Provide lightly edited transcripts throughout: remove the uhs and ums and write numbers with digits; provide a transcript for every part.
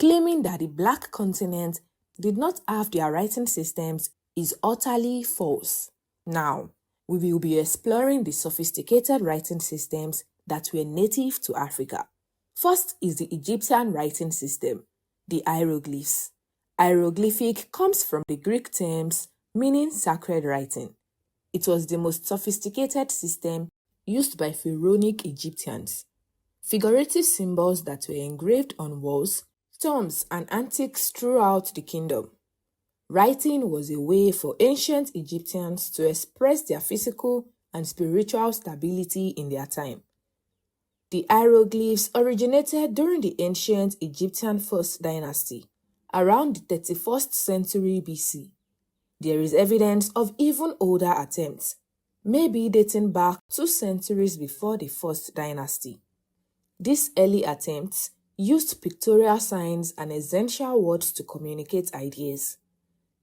claiming that the Black continent did not have their writing systems is utterly false. Now, we will be exploring the sophisticated writing systems that were native to Africa. First is the Egyptian writing system, the hieroglyphs. Hieroglyphic comes from the Greek terms meaning sacred writing. It was the most sophisticated system used by pharaonic Egyptians. Figurative symbols that were engraved on walls, tombs, and antiques throughout the kingdom. Writing was a way for ancient Egyptians to express their physical and spiritual stability in their time. The hieroglyphs originated during the ancient Egyptian First Dynasty, around the 31st century BC. There is evidence of even older attempts, maybe dating back 2 centuries before the First Dynasty. These early attempts used pictorial signs and essential words to communicate ideas.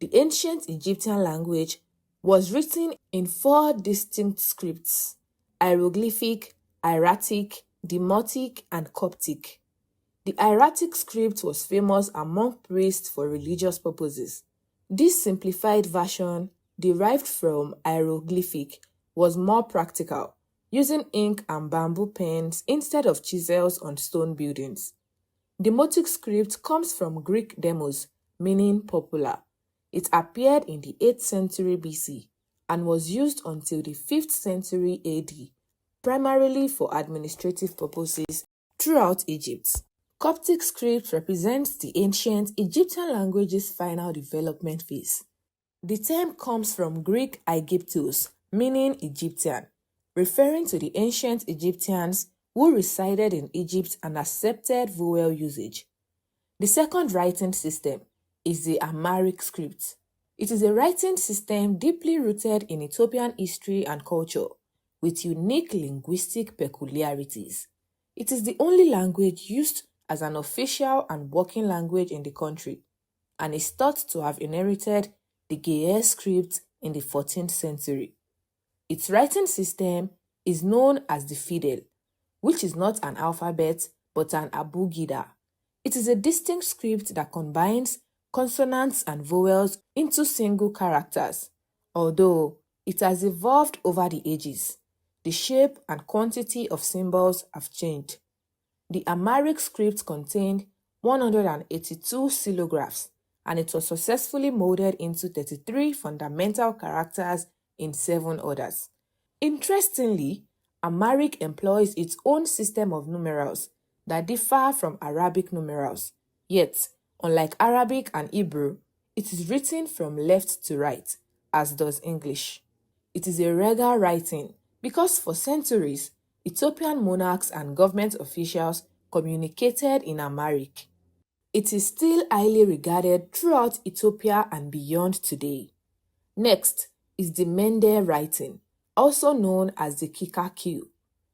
The ancient Egyptian language was written in 4 distinct scripts: hieroglyphic, hieratic, demotic, and Coptic. The hieratic script was famous among priests for religious purposes. This simplified version, derived from hieroglyphic, was more practical, using ink and bamboo pens instead of chisels on stone buildings. Demotic script comes from Greek demos, meaning popular. It appeared in the 8th century BC and was used until the 5th century AD, primarily for administrative purposes throughout Egypt. Coptic script represents the ancient Egyptian language's final development phase. The term comes from Greek Aegyptos, meaning Egyptian, referring to the ancient Egyptians who resided in Egypt and accepted vowel usage. The second writing system is the Amharic script. It is a writing system deeply rooted in Ethiopian history and culture, with unique linguistic peculiarities. It is the only language used as an official and working language in the country, and is thought to have inherited the Ge'ez script in the 14th century. Its writing system is known as the Fidel, which is not an alphabet but an abugida. It is a distinct script that combines consonants and vowels into single characters. Although it has evolved over the ages, the shape and quantity of symbols have changed. The Amharic script contained 182 syllographs, and it was successfully molded into 33 fundamental characters in 7 others. Interestingly, Amharic employs its own system of numerals that differ from Arabic numerals. Yet, unlike Arabic and Hebrew, it is written from left to right, as does English. It is a regal writing because for centuries, Ethiopian monarchs and government officials communicated in Amharic. It is still highly regarded throughout Ethiopia and beyond today. Next is the Mende writing, also known as the Kikakyu.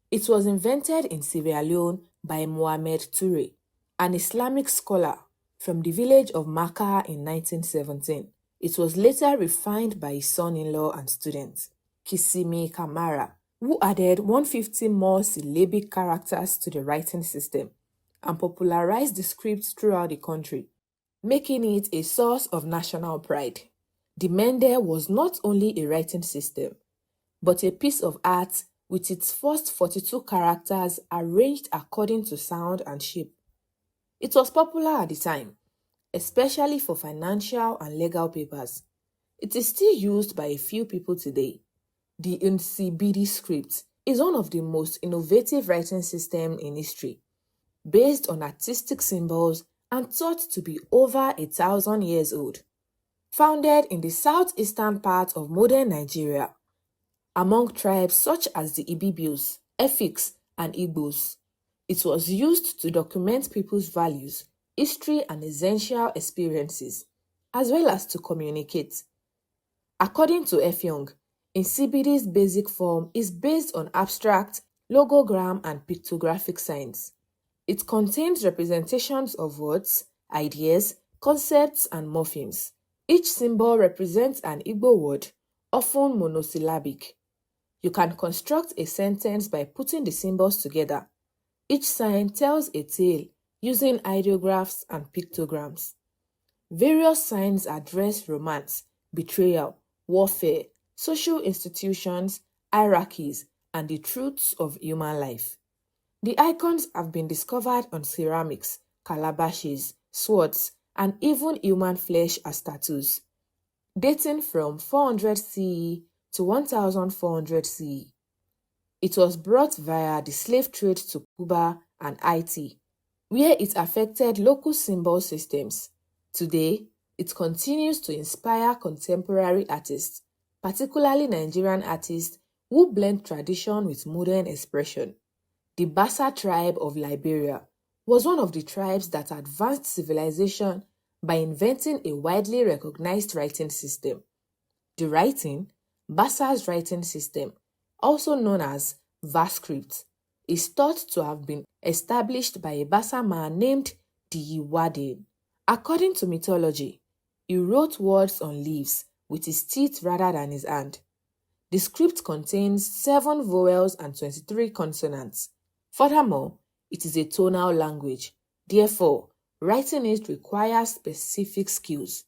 It was invented in Sierra Leone by Mohamed Touré, an Islamic scholar from the village of Makkah in 1917. It was later refined by his son-in-law and student, Kisimi Kamara, who added 150 more syllabic characters to the writing system and popularized the script throughout the country, making it a source of national pride. The Mende was not only a writing system, but a piece of art with its first 42 characters arranged according to sound and shape. It was popular at the time, especially for financial and legal papers. It is still used by a few people today. The Nsibidi script is one of the most innovative writing systems in history, based on artistic symbols and thought to be over 1,000 years old. Founded in the southeastern part of modern Nigeria, among tribes such as the Ibibios, Efiks, and Igbos, it was used to document people's values, history, and essential experiences, as well as to communicate. According to Effiong, Nsibidi's basic form is based on abstract, logogram, and pictographic signs. It contains representations of words, ideas, concepts, and morphemes. Each symbol represents an Igbo word, often monosyllabic. You can construct a sentence by putting the symbols together. Each sign tells a tale, using ideographs and pictograms. Various signs address romance, betrayal, warfare, social institutions, hierarchies, and the truths of human life. The icons have been discovered on ceramics, calabashes, swords, and even human flesh as tattoos, dating from 400 CE to 1400 CE. It was brought via the slave trade to Cuba and Haiti, where it affected local symbol systems. Today, it continues to inspire contemporary artists, particularly Nigerian artists who blend tradition with modern expression. The Bassa tribe of Liberia was one of the tribes that advanced civilization by inventing a widely recognized writing system. The writing, Bassa's writing system, also known as verse script, is thought to have been established by a Bassa man named Diyiwadin. According to mythology, he wrote words on leaves with his teeth rather than his hand. The script contains 7 vowels and 23 consonants. Furthermore, it is a tonal language. Therefore, writing it requires specific skills.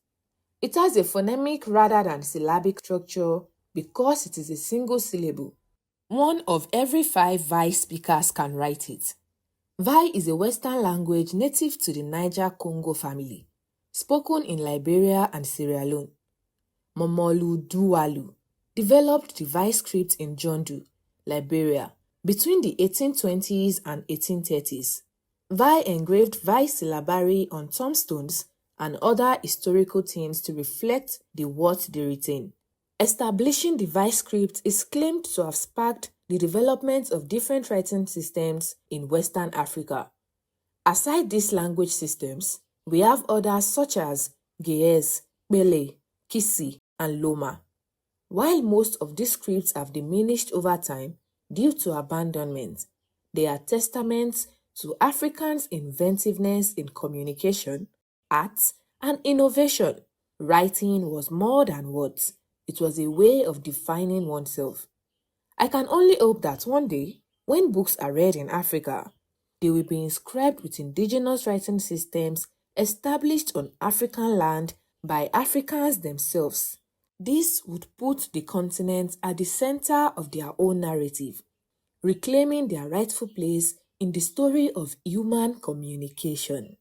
It has a phonemic rather than syllabic structure because it is a single syllable. 1 of every 5 Vai speakers can write it. Vai is a Western language native to the Niger-Congo family, spoken in Liberia and Sierra Leone. Momolu Duwalu developed the Vai script in Jondu, Liberia, between the 1820s and 1830s. Vai engraved Vai syllabary on tombstones and other historical themes to reflect the words they retain. Establishing the Vai script is claimed to have sparked the development of different writing systems in Western Africa. Aside these language systems, we have others such as Ge'ez, Bele, Kisi, and Loma. While most of these scripts have diminished over time due to abandonment, they are testaments to Africans' inventiveness in communication, arts, and innovation. Writing was more than words. It was a way of defining oneself. I can only hope that one day, when books are read in Africa, they will be inscribed with indigenous writing systems established on African land by Africans themselves. This would put the continent at the center of their own narrative, reclaiming their rightful place in the story of human communication.